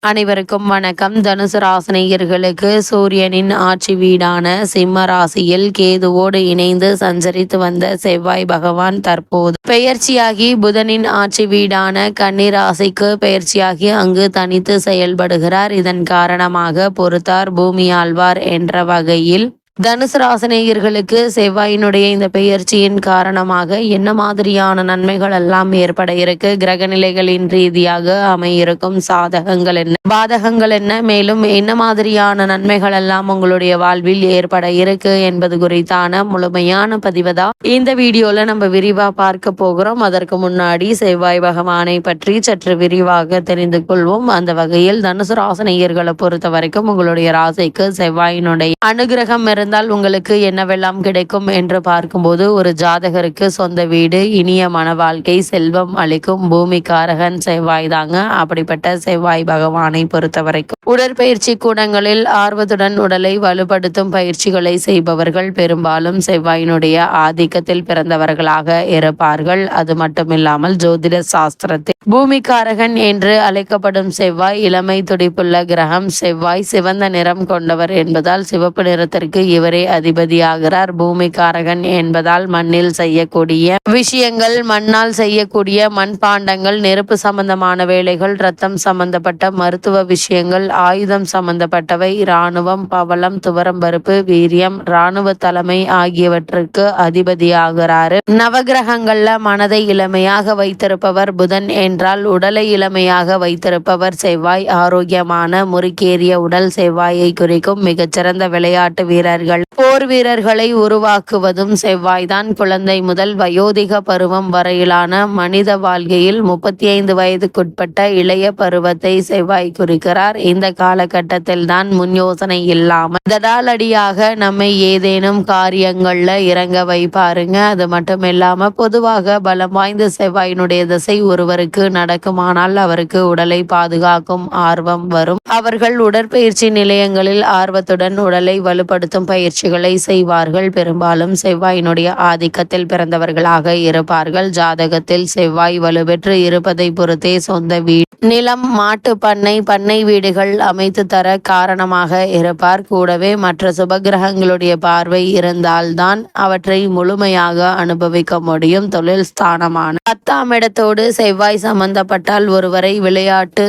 அனைவருக்கும் வணக்கம். தனுசு ராசினியர்களுக்கு சூரியனின் ஆட்சி வீடான சிம்ம ராசியில் கேதுவோடு இணைந்து சஞ்சரித்து வந்த செவ்வாய் பகவான் தற்போது பெயர்ச்சியாகி புதனின் ஆட்சி வீடான கன்னி ராசிக்கு பெயர்ச்சியாகி அங்கு தனித்து செயல்படுகிறார். இதன் காரணமாக பொறுத்தார் பூமி ஆழ்வார் என்ற வகையில் தனுசு ராசினியர்களுக்கு செவ்வாயினுடைய இந்த பெயர்ச்சியின் காரணமாக என்ன மாதிரியான நன்மைகள் எல்லாம் ஏற்பட இருக்கு, கிரக நிலைகளின் ரீதியாக அமையிருக்கும் சாதகங்கள் என்ன, பாதகங்கள் என்ன, மேலும் என்ன மாதிரியான நன்மைகள் எல்லாம் உங்களுடைய வாழ்வில் ஏற்பட இருக்கு என்பது குறித்தான முழுமையான பதிவு தான் இந்த வீடியோல நம்ம விரிவா பார்க்க போகிறோம். அதற்கு முன்னாடி செவ்வாய் பகவானை பற்றி சற்று விரிவாக தெரிந்து கொள்வோம். அந்த வகையில் தனுசு ராசினியர்களை பொறுத்த வரைக்கும் உங்களுடைய ராசிக்கு செவ்வாயினுடைய அனுகிரகம் இருந்தால் உங்களுக்கு என்னவெல்லாம் கிடைக்கும் என்று பார்க்கும்போது, ஒரு ஜாதகருக்கு சொந்த வீடு, இனிய மன வாழ்க்கை, செல்வம் அளிக்கும் பூமிக்காரகன் செவ்வாய் தாங்க. அப்படிப்பட்ட செவ்வாய் பகவானை பொறுத்த வரைக்கும் உடற்பயிற்சி கூடங்களில் ஆர்வத்துடன் உடலை வலுப்படுத்தும் பயிற்சிகளை செய்பவர்கள் பெரும்பாலும் செவ்வாயினுடைய ஆதிக்கத்தில் பிறந்தவர்களாக இருப்பார்கள். அது மட்டுமில்லாமல் ஜோதிட சாஸ்திரத்தில் பூமிக்காரகன் என்று அழைக்கப்படும் செவ்வாய் இளமை துடிப்புள்ள கிரகம். செவ்வாய் சிவந்த நிறம் கொண்டவர் என்பதால் சிவப்பு நிறத்திற்கு இவரே அதிபதியாகிறார். பூமிக்காரகன் என்பதால் மண்ணில் செய்யக்கூடிய விஷயங்கள், மண்ணால் செய்யக்கூடிய மண்பாண்டங்கள், நெருப்பு சம்பந்தமான வேலைகள், ரத்தம் சம்பந்தப்பட்ட மருத்துவ விஷயங்கள், ஆயுதம் சம்பந்தப்பட்டவை, இராணுவம், பவளம், துவரம் பருப்பு, வீரியம், இராணுவ தலைமை ஆகியவற்றுக்கு அதிபதியாகிறாரு. நவகிரகங்கள்ல மனதை இளமையாக வைத்திருப்பவர் புதன் என்றால் உடலை இளமையாக வைத்திருப்பவர் செவ்வாய். ஆரோக்கியமான முறுக்கேறிய உடல் செவ்வாயை குறிக்கும். மிகச்சிறந்த விளையாட்டு வீரர்கள், போர் வீரர்களை உருவாக்குவதும் செவ்வாய்தான். குழந்தை முதல் வயோதிக பருவம் வரையிலான மனித வாழ்க்கையில் 35 வயதுக்குட்பட்ட இளைய பருவத்தை செவ்வாய் குறிக்கிறார். இந்த காலகட்டத்தில் தான் முன் யோசனை இல்லாமல் தடாலடியாக நம்மை ஏதேனும் காரியங்கள்ல இறங்க வைப்பாருங்க. அது மட்டும் இல்லாம பொதுவாக பலம் வாய்ந்த செவ்வாயினுடைய திசை ஒருவருக்கு நடக்குமானால் அவருக்கு உடலை பாதுகாக்கும் ஆர்வம் வரும். அவர்கள் உடற்பயிற்சி நிலையங்களில் ஆர்வத்துடன் உடலை வலுப்படுத்தும் பயிற்சிகளை செய்வார்கள். பெரும்பாலும் செவ்வாயினுடைய ஆதிக்கத்தில் பிறந்தவர்களாக இருப்பார்கள். ஜாதகத்தில் செவ்வாய் வலுப்பெற்று இருப்பதை பொறுத்தே சொந்த வீடு, நிலம், மாட்டு பண்ணை, பண்ணை வீடுகள் அமைத்து தர காரணமாக இருப்பார். கூடவே மற்ற சுபகிரகங்களுடைய பார்வை இருந்தால்தான் அவற்றை முழுமையாக அனுபவிக்க முடியும். தொழில் ஸ்தானமான 10ஆம் இடத்தோடு செவ்வாய் சம்பந்தப்பட்டால் ஒருவரை விளையாட்டு,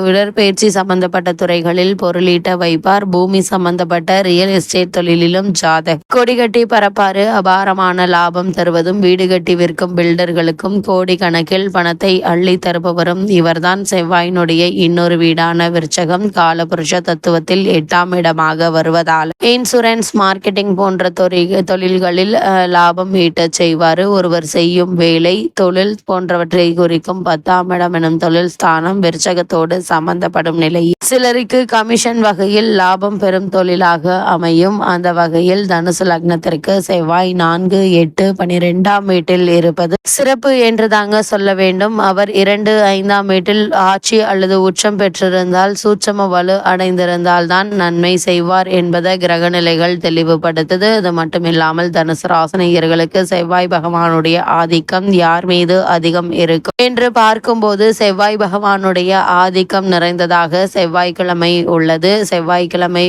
உடற்பயிற்சி சம்பந்தப்பட்ட துறைகளில் பொருளீட்ட வைப்பார். பூமி சம்பந்தப்பட்ட ரியல் எஸ்டேட் தொழிலிலும் ஜாதக கொடி கட்டி பரப்பாரு. அபாரமான லாபம் தருவதும் வீடு கட்டி விற்கும் பில்டர்களுக்கும் கோடி கணக்கில் பணத்தை அள்ளி தருபவரும் இவர்தான். செவ்வாயினுடைய இன்னொரு வீடான விருச்சகம் காலபுருஷ தத்துவத்தில் 8ஆம் இடமாக வருவதால் இன்சூரன்ஸ், மார்க்கெட்டிங் போன்ற தொழில்களில் லாபம் ஈட்டச் செய்வார். ஒருவர் செய்யும் வேலை, தொழில் போன்றவற்றை குறிக்கும் 10ஆம் இடம் எனும் தொழில் ஸ்தானம் விருச்சகத்தோடு சம்பந்தப்படும் நிலையில் சிலருக்கு கமிஷன் வகையில் லாபம் பெறும் தொழிலாக அமையும். அந்த வகையில் தனுசு லக்னத்திற்கு செவ்வாய் 4, 8, 12ஆம் வீட்டில் இருப்பது சிறப்பு என்று தாங்க சொல்ல வேண்டும். அவர் 2, 5ஆம் வீட்டில் ஆட்சி அல்லது உச்சம் பெற்றிருந்தால், சூட்சம வலு அடைந்திருந்தால் தான் நன்மை செய்வார் என்பதை கிரகநிலைகள் தெளிவுபடுத்துது. அது மட்டுமில்லாமல் தனுசு ராசினியர்களுக்கு செவ்வாய் பகவானுடைய ஆதிக்கம் யார் மீது அதிகம் இருக்கும் என்று பார்க்கும்போது செவ்வாய் பகவானுடைய ஆதிக்கம் நிறைந்ததாக செவ்வாய்க்கிழமை உள்ளது. செவ்வாய்க்கிழமை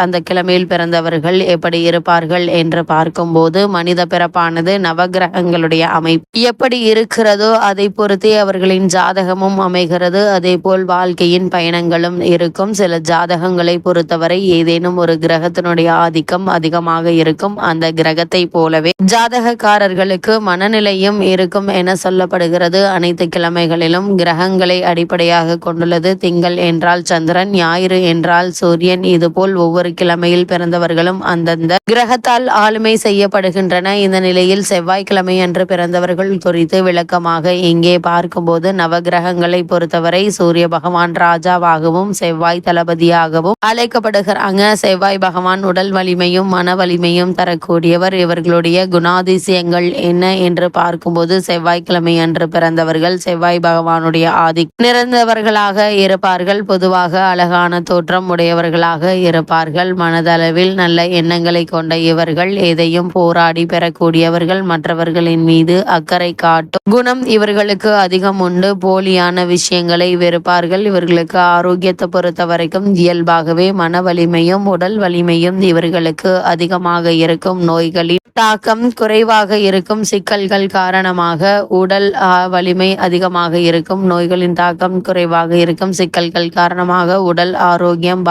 அந்த கிழமையில் பிறந்தவர்கள் எப்படி இருப்பார்கள் என்று பார்க்கும்போது, மனித பிறப்பானது நவகிரகங்களுடைய அமைப்பு எப்படி இருக்கிறதோ அதை பொறுத்தே அவர்களின் ஜாதகமும் அமைகிறது. அதே போல் வாழ்க்கையின் பயணங்களும் இருக்கும். சில ஜாதகங்களை பொறுத்தவரை ஏதேனும் ஒரு கிரகத்தினுடைய ஆதிக்கம் அதிகமாக இருக்கும். அந்த கிரகத்தை போலவே ஜாதகக்காரர்களுக்கு மனநிலையும் இருக்கும் என சொல்லப்படுகிறது. அனைத்து கிழமைகளிலும் கிரகங்களை அடிப்படையாக கொண்டுள்ளது. திங்கள் என்றால் சந்திரன், ஞாயிறு என்றால் சூரியன். இதுபோல் ஒவ்வொரு கிழமையில் பிறந்தவர்களும் அந்தந்த கிரகத்தால் ஆளுமை செய்யப்படுகின்றன. இந்த நிலையில் செவ்வாய்க்கிழமை அன்று பிறந்தவர்கள் குறித்து விளக்கமாக இங்கே பார்க்கும்போது, நவகிரகங்களை பொறுத்தவரை சூரிய பகவான் ராஜாவாகவும் செவ்வாய் தளபதியாகவும் அழைக்கப்படுகிறாங்க. செவ்வாய் பகவான் உடல் வலிமையும் மன வலிமையும் தரக்கூடியவர். இவர்களுடைய குணாதிசயங்கள் என்ன என்று பார்க்கும்போது, செவ்வாய்க்கிழமை அன்று பிறந்தவர்கள் செவ்வாய் பகவானுடைய ஆதி நிறைந்தவர்களாக இருப்பார்கள். பொதுவாக பொதுவாக அழகான தோற்றம் உடையவர்களாக இருப்பார்கள். மனதளவில் நல்ல எண்ணங்களை கொண்ட இவர்கள் எதையும் போராடி பெறக்கூடியவர்கள். மற்றவர்களின் மீது அக்கறை காட்டும் குணம் இவர்களுக்கு அதிகம் உண்டு. போலியான விஷயங்களை வெறுப்பார்கள். இவர்களுக்கு ஆரோக்கியத்தை பொறுத்த வரைக்கும் இயல்பாகவே மன வலிமையும் உடல் வலிமையும் இவர்களுக்கு அதிகமாக இருக்கும். நோய்களின் தாக்கம் குறைவாக இருக்கும். சிக்கல்கள் காரணமாக உடல் வலிமை அதிகமாக இருக்கும். நோய்களின் தாக்கம் குறைவாக இருக்கும். சிக்கல்கள் காரணமாக உடல் ஆரோக்கியம்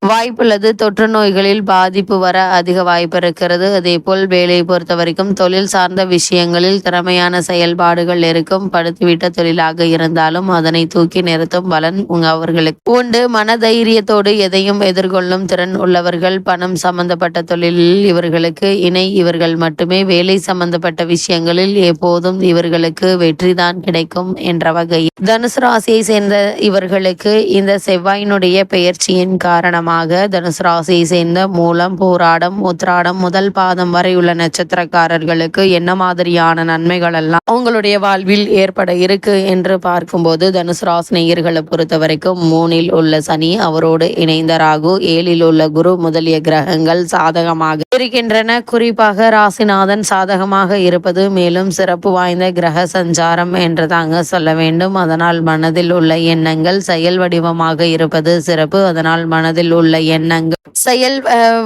வாய்ப்புள்ளது. தொற்று நோய்களில் பாதிப்பு வர அதிக வாய்ப்பு இருக்கிறது. அதே போல் வேலையை பொறுத்த வரைக்கும் தொழில் சார்ந்த விஷயங்களில் திறமையான செயல்பாடுகள் இருக்கும். படுத்துவிட்ட தொழிலாக இருந்தாலும் அதனை தூக்கி நிறுத்தும் பலன் அவர்களுக்கு உண்டு. மனதைரியத்தோடு எதையும் எதிர்கொள்ளும் திறன் உள்ளவர்கள். பணம் சம்பந்தப்பட்ட தொழிலில் இவர்களுக்கு இணை இவர்கள் மட்டுமே. வேலை சம்பந்தப்பட்ட விஷயங்களில் எப்போதும் இவர்களுக்கு வெற்றிதான் கிடைக்கும் என்ற வகையில் தனுசு ராசியை சேர்ந்த இவர்களுக்கு இந்த செவ்வாயினுடைய பெயர்ச்சியின் காரணமாக தனுசு ராசியை சேர்ந்த மூலம், போராடம், உத்திராடம் முதல் பாதம் வரை உள்ள நட்சத்திரக்காரர்களுக்கு என்ன மாதிரியான நன்மைகள் எல்லாம் அவங்களுடைய வாழ்வில் ஏற்பட இருக்கு என்று பார்க்கும்போது தனுசு ராசி நேயர்களை பொறுத்த வரைக்கும் 3ல் உள்ள சனி, அவரோடு இணைந்த ராகு, 7ல் உள்ள குரு முதலிய கிரகங்கள் சாதகமாக இருக்கின்றன. குறிப்பாக ராசிநாதன் சாதகமாக இருப்பது மேலும் சிறப்பு வாய்ந்த கிரக சஞ்சாரம் என்று தாங்க சொல்ல வேண்டும். அதனால் மனதில் உள்ள எண்ணங்கள் செயல் வடிவமாக இருப்பது சிறப்பு. அதனால் மனதில் உள்ள எண்ணங்கள் செயல்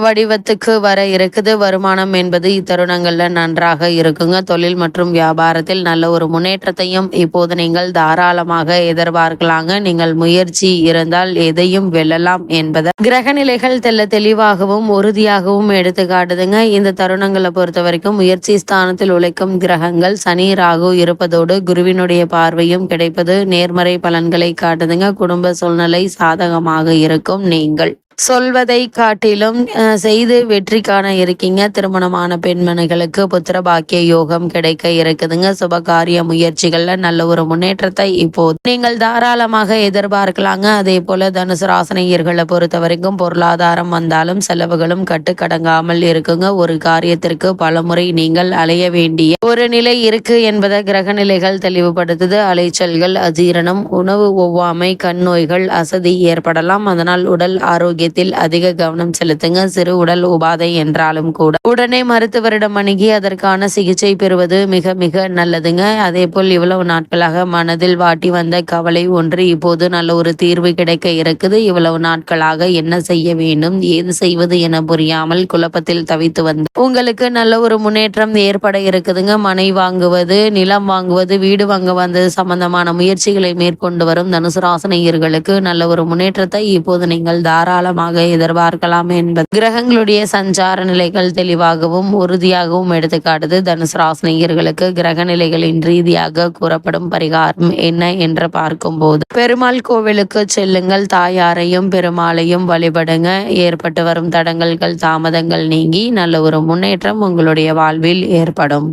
வடிவத்துக்கு வர இருக்குது. வருமானம் என்பது இத்தருணங்கள்ல நன்றாக இருக்குங்க. தொழில் மற்றும் வியாபாரத்தில் நல்ல ஒரு முன்னேற்றத்தையும் இப்போது நீங்கள் தாராளமாக எதிர்பார்க்கலாங்க. நீங்கள் முயற்சி இருந்தால் எதையும் வெல்லலாம் என்பதை கிரக நிலைகள் தெளிவாகவும் உறுதியாகவும் எடுத்து காட்டுதுங்க. இந்த தருணங்களை பொறுத்த வரைக்கும் முயற்சி ஸ்தானத்தில் உழைக்கும் கிரகங்கள் சனி, ராகு இருப்பதோடு குருவினுடைய பார்வையும் கிடைப்பது நேர்மறை பலன்களை காட்டுதுங்க. குடும்ப சூழ்நிலை சாதகமாக இருக்கும். நீங்கள் சொல்வதை காட்டிலும் செய்து வெற்றி காண இருக்கீங்க. திருமணமான பெண்மணிகளுக்கு புத்திர பாக்கிய யோகம் கிடைக்க இருக்குதுங்க. சுபகாரிய முயற்சிகள்ல நல்ல ஒரு முன்னேற்றத்தை இப்போது நீங்கள் தாராளமாக எதிர்பார்க்கலாங்க. அதே போல தனுசு ராசினியர்களை பொறுத்த வரைக்கும் பொருளாதாரம் வந்தாலும் செலவுகளும் கட்டுக்கடங்காமல் இருக்குங்க. ஒரு காரியத்திற்கு பலமுறை நீங்கள் அலைய வேண்டிய ஒரு நிலை இருக்கு என்பதை கிரக நிலைகள் தெளிவுபடுத்துது. அலைச்சல்கள், அஜீரணம், உணவு ஒவ்வாமை, கண் நோய்கள், அசதி ஏற்படலாம். அதனால் உடல் ஆரோக்கிய அதிக கவனம் செலுத்துங்க. சிறு உடல் உபாதை என்றாலும் கூட உடனே மருத்துவரிடம் அணுகி அதற்கான சிகிச்சை பெறுவது மிக மிக நல்லதுங்க. அதே போல் இவ்வளவு நாட்களாக மனதில் வாட்டி வந்த கவலை ஒன்று இப்போது நல்ல ஒரு தீர்வு கிடைக்க இருக்குது. இவ்வளவு நாட்களாக என்ன செய்ய வேண்டும், ஏது செய்வது என புரியாமல் குழப்பத்தில் தவித்து வந்து உங்களுக்கு நல்ல ஒரு முன்னேற்றம் ஏற்பட இருக்குதுங்க. மனை வாங்குவது, நிலம் வாங்குவது, வீடு வாங்க வந்தது சம்பந்தமான முயற்சிகளை மேற்கொண்டு வரும் தனுசு ராசினியர்களுக்கு நல்ல ஒரு முன்னேற்றத்தை இப்போது நீங்கள் தாராளமாக எதிர்பார்க்கலாம் என்பது கிரகங்களுடைய சஞ்சார நிலைகள் தெளிவாகவும் உறுதியாகவும் எடுத்துக்காட்டுது. தனுசு ராசினியர்களுக்கு கிரக நிலைகளின் ரீதியாக கூறப்படும் பரிகாரம் என்ன என்று பார்க்கும்போது பெருமாள் கோவிலுக்கு செல்லுங்கள். தாயாரையும் பெருமாளையும் வழிபடுங்க. ஏற்பட்டு வரும் தடங்கல்கள் தாமதங்கள் நீங்கி நல்ல ஒரு முன்னேற்றம் உங்களுடைய வாழ்வில் ஏற்படும்.